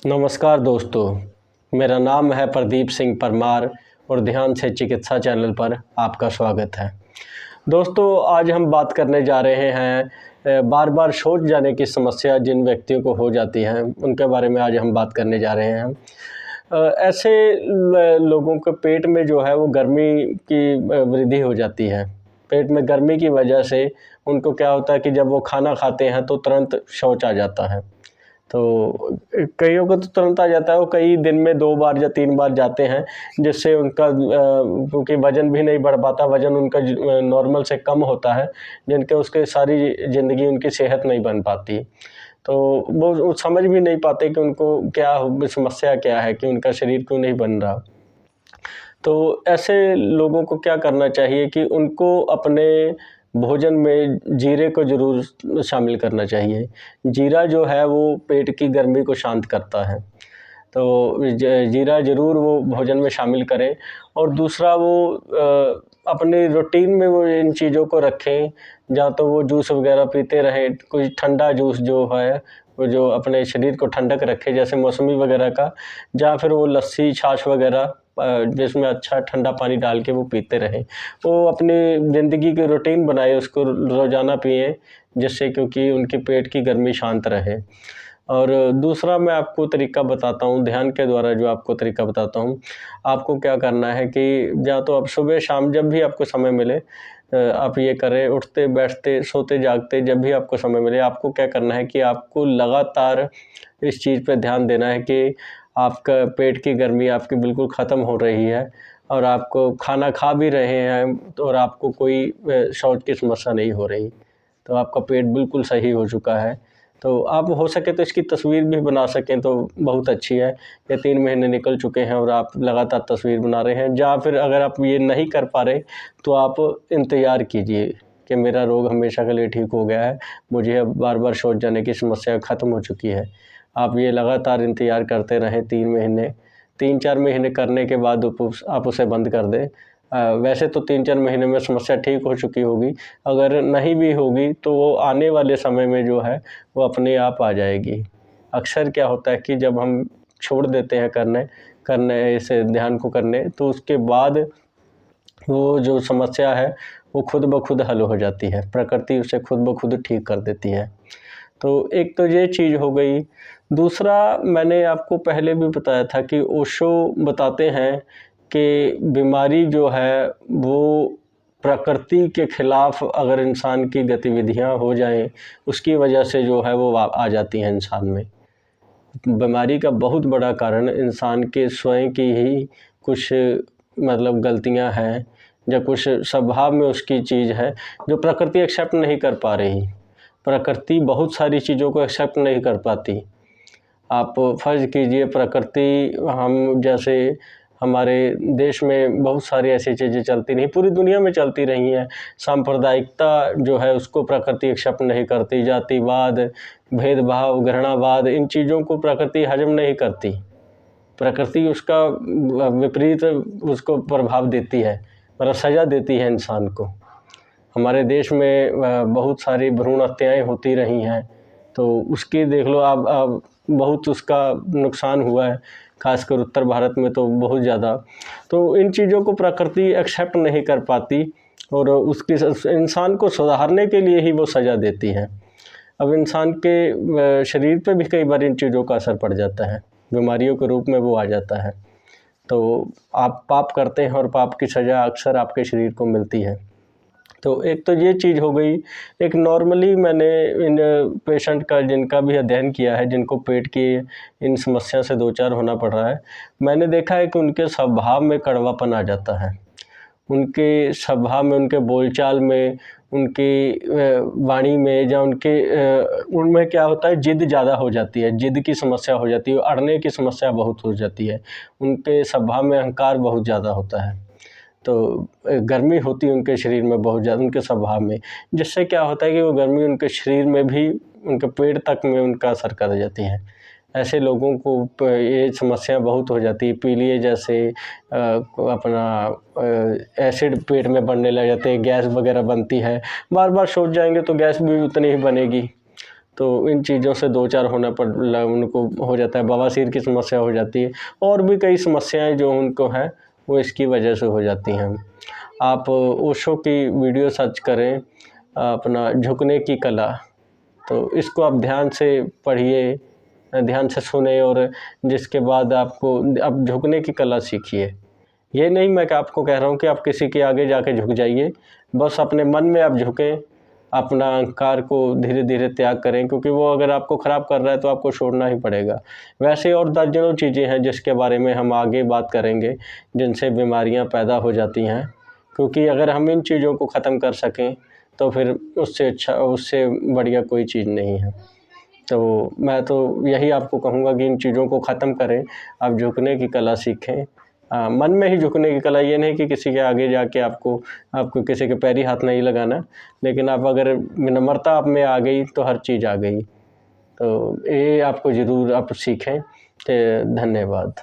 नमस्कार दोस्तों, मेरा नाम है प्रदीप सिंह परमार और ध्यान से चिकित्सा चैनल पर आपका स्वागत है। दोस्तों, आज हम बात करने जा रहे हैं बार बार शौच जाने की समस्या जिन व्यक्तियों को हो जाती है उनके बारे में आज हम बात करने जा रहे हैं। ऐसे लोगों के पेट में जो है वो गर्मी की वृद्धि हो जाती है। पेट में गर्मी की वजह से उनको क्या होता है कि जब वो खाना खाते हैं तो तुरंत शौच आ जाता है। तो कईयों को तो तुरंत आ जाता है, वो कई दिन में 2 बार या 3 बार जाते हैं, जिससे उनका क्योंकि वज़न भी नहीं बढ़ पाता, वज़न उनका नॉर्मल से कम होता है, जिनके उसके सारी ज़िंदगी उनकी सेहत नहीं बन पाती। तो वो समझ भी नहीं पाते कि उनको क्या समस्या क्या है, कि उनका शरीर क्यों नहीं बन रहा। तो ऐसे लोगों को क्या करना चाहिए कि उनको अपने भोजन में जीरे को ज़रूर शामिल करना चाहिए। जीरा जो है वो पेट की गर्मी को शांत करता है, तो जीरा ज़रूर वो भोजन में शामिल करें। और दूसरा वो अपनी रूटीन में वो इन चीज़ों को रखें, या तो वो जूस वगैरह पीते रहें, कोई ठंडा जूस जो है वो जो अपने शरीर को ठंडक रखे, जैसे मौसमी वगैरह का, या फिर वो लस्सी छाछ वगैरह जिसमें अच्छा ठंडा पानी डाल के वो पीते रहें। वो अपनी ज़िंदगी की रूटीन बनाए, उसको रोज़ाना पिएँ, जिससे क्योंकि उनके पेट की गर्मी शांत रहे। और दूसरा मैं आपको तरीका बताता हूँ, ध्यान के द्वारा जो आपको तरीका बताता हूँ। आपको क्या करना है कि या तो आप सुबह शाम जब भी आपको समय मिले आप ये करें, उठते बैठते सोते जागते जब भी आपको समय मिले, आपको क्या करना है कि आपको लगातार इस चीज़ पे ध्यान देना है कि आपका पेट की गर्मी आपकी बिल्कुल ख़त्म हो रही है, और आपको खाना खा भी रहे हैं और आपको कोई शौच की समस्या नहीं हो रही, तो आपका पेट बिल्कुल सही हो चुका है। तो आप हो सके तो इसकी तस्वीर भी बना सकें तो बहुत अच्छी है। ये 3 महीने निकल चुके हैं और आप लगातार तस्वीर बना रहे हैं, या फिर अगर आप ये नहीं कर पा रहे तो आप इंतज़ार कीजिए कि मेरा रोग हमेशा के लिए ठीक हो गया है, मुझे अब बार-बार शौच जाने की समस्या ख़त्म हो चुकी है। आप ये लगातार इंतज़ार करते रहें 3 महीने, 3-4 महीने करने के बाद आप उसे बंद कर दें। वैसे तो 3-4 महीने में समस्या ठीक हो चुकी होगी, अगर नहीं भी होगी तो वो आने वाले समय में जो है वो अपने आप आ जाएगी। अक्सर क्या होता है कि जब हम छोड़ देते हैं करने करने इस ध्यान को करने, तो उसके बाद वो जो समस्या है वो खुद ब खुद हल हो जाती है, प्रकृति उसे खुद ब खुद ठीक कर देती है। तो एक तो ये चीज़ हो गई। दूसरा, मैंने आपको पहले भी बताया था कि ओशो बताते हैं कि बीमारी जो है वो प्रकृति के खिलाफ अगर इंसान की गतिविधियां हो जाएं, उसकी वजह से जो है वो आ जाती हैं इंसान में। बीमारी का बहुत बड़ा कारण इंसान के स्वयं की ही कुछ मतलब गलतियां हैं, या कुछ स्वभाव में उसकी चीज़ है जो प्रकृति एक्सेप्ट नहीं कर पा रही। प्रकृति बहुत सारी चीज़ों को एक्सेप्ट नहीं कर पाती। आप फ़र्ज़ कीजिए, प्रकृति हम जैसे हमारे देश में बहुत सारी ऐसी चीज़ें चलती रहीं, पूरी दुनिया में चलती रही हैं। सांप्रदायिकता जो है उसको प्रकृति एक्सेप्ट नहीं करती, जातिवाद, भेदभाव, घृणावाद, इन चीज़ों को प्रकृति हज़म नहीं करती। प्रकृति उसका विपरीत उसको प्रभाव देती है, मतलब सज़ा देती है इंसान को। हमारे देश में बहुत सारी भ्रूण हत्याएँ होती रही हैं, तो उसकी देख लो आप बहुत उसका नुकसान हुआ है, ख़ासकर उत्तर भारत में तो बहुत ज़्यादा। तो इन चीज़ों को प्रकृति एक्सेप्ट नहीं कर पाती, और उसकी इंसान को सुधारने के लिए ही वो सज़ा देती है। अब इंसान के शरीर पे भी कई बार इन चीज़ों का असर पड़ जाता है, बीमारियों के रूप में वो आ जाता है। तो आप पाप करते हैं और पाप की सज़ा अक्सर आपके शरीर को मिलती है। तो एक तो ये चीज़ हो गई। एक नॉर्मली मैंने इन पेशेंट का जिनका भी अध्ययन किया है, जिनको पेट की इन समस्या से दो-चार होना पड़ रहा है, मैंने देखा है कि उनके स्वभाव में कड़वापन आ जाता है। उनके स्वभाव में, उनके बोलचाल में, उनकी वाणी में, या उनमें क्या होता है, ज़िद ज़्यादा हो जाती है, ज़िद की समस्या हो जाती है, अड़ने की समस्या बहुत हो जाती है। उनके स्वभाव में अहंकार बहुत ज़्यादा होता है। तो गर्मी होती है उनके शरीर में बहुत ज़्यादा, उनके स्वभाव में, जिससे क्या होता है कि वो गर्मी उनके शरीर में भी, उनके पेट तक में उनका असर कर जाती है। ऐसे लोगों को ये समस्या बहुत हो जाती है। पीलिए जैसे अपना एसिड पेट में बनने लग जाते हैं, गैस वगैरह बनती है, बार बार शौच जाएंगे तो गैस भी उतनी ही बनेगी। तो इन चीज़ों से दो चार होने पर उनको हो जाता है, बवासीर की समस्या हो जाती है, और भी कई समस्याएं जो उनको हैं वो इसकी वजह से हो जाती हैं। आप ओशो की वीडियो सर्च करें, अपना झुकने की कला, तो इसको आप ध्यान से पढ़िए, ध्यान से सुने, और जिसके बाद आपको आप झुकने की कला सीखिए। ये नहीं मैं आपको कह रहा हूँ कि आप किसी के आगे जाके झुक जाइए, बस अपने मन में आप झुकें, अपना अहंकार को धीरे धीरे त्याग करें, क्योंकि वो अगर आपको ख़राब कर रहा है तो आपको छोड़ना ही पड़ेगा। वैसे और दर्जनों चीज़ें हैं जिसके बारे में हम आगे बात करेंगे, जिनसे बीमारियां पैदा हो जाती हैं, क्योंकि अगर हम इन चीज़ों को ख़त्म कर सकें तो फिर उससे अच्छा, उससे बढ़िया कोई चीज़ नहीं है। तो मैं तो यही आपको कहूँगा कि इन चीज़ों को ख़त्म करें, आप झुकने की कला सीखें। मन में ही झुकने की कला, ये नहीं कि किसी के आगे जाके आपको किसी के पैरी हाथ नहीं लगाना, लेकिन आप अगर विनम्रता आप में आ गई तो हर चीज़ आ गई। तो ये आपको ज़रूर आप सीखें। तो धन्यवाद।